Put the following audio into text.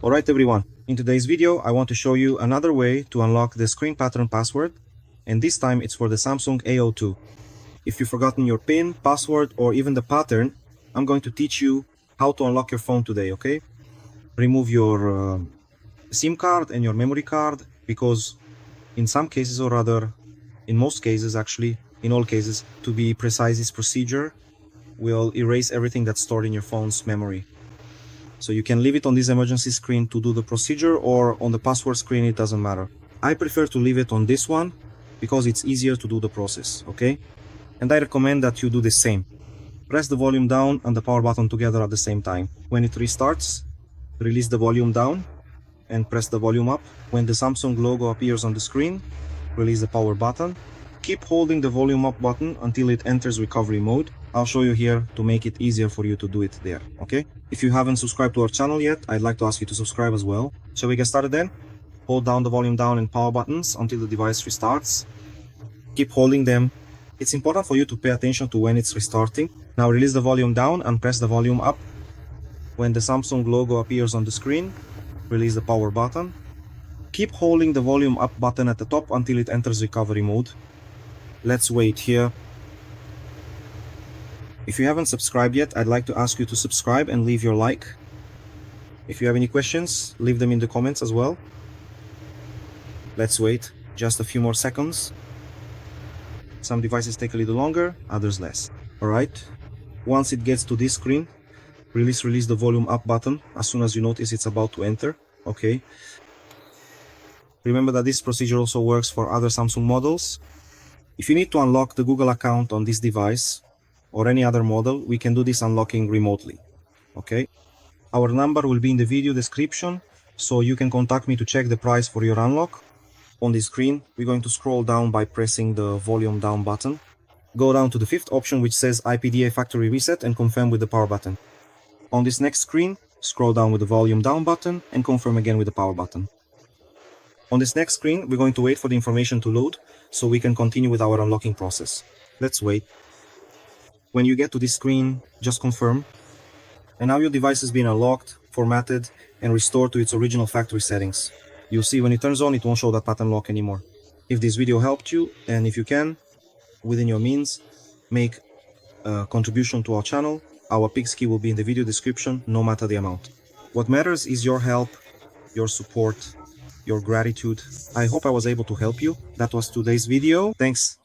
Alright everyone, in today's video I want to show you another way to unlock the screen pattern password, and this time it's for the Samsung A02. If you've forgotten your PIN, password or even the pattern, I'm going to teach you how to unlock your phone today, okay? Remove your SIM card and your memory card, because in some cases, or rather in most cases actually, in all cases, to be precise, this procedure will erase everything that's stored in your phone's memory. So you can leave it on this emergency screen to do the procedure, or on the password screen, it doesn't matter. I prefer to leave it on this one because it's easier to do the process, okay? And I recommend that you do the same. Press the volume down and the power button together at the same time. When it restarts, release the volume down and press the volume up. When the Samsung logo appears on the screen, release the power button. Keep holding the volume up button until it enters recovery mode. I'll show you here to make it easier for you to do it there, okay? If you haven't subscribed to our channel yet, I'd like to ask you to subscribe as well. Shall we get started then? Hold down the volume down and power buttons until the device restarts. Keep holding them. It's important for you to pay attention to when it's restarting. Now release the volume down and press the volume up. When the Samsung logo appears on the screen, release the power button. Keep holding the volume up button at the top until it enters recovery mode. Let's wait here. If you haven't subscribed yet, I'd like to ask you to subscribe and leave your like. If you have any questions, leave them in the comments as well. Let's wait just a few more seconds. Some devices take a little longer, others less. Alright, once it gets to this screen, release the volume up button as soon as you notice it's about to enter, okay? Remember that this procedure also works for other Samsung models. If you need to unlock the Google account on this device or any other model, we can do this unlocking remotely, okay? Our number will be in the video description, so you can contact me to check the price for your unlock. On the screen, we're going to scroll down by pressing the volume down button. Go down to the fifth option, which says IPDA factory reset, and confirm with the power button. On this next screen, scroll down with the volume down button and confirm again with the power button. On this next screen, we're going to wait for the information to load so we can continue with our unlocking process. Let's wait. When you get to this screen, just confirm. And now your device has been unlocked, formatted, and restored to its original factory settings. You'll see when it turns on, it won't show that pattern lock anymore. If this video helped you, and if you can, within your means, make a contribution to our channel, our Pix key will be in the video description, no matter the amount. What matters is your help, your support, your gratitude. I hope I was able to help you. That was today's video. Thanks.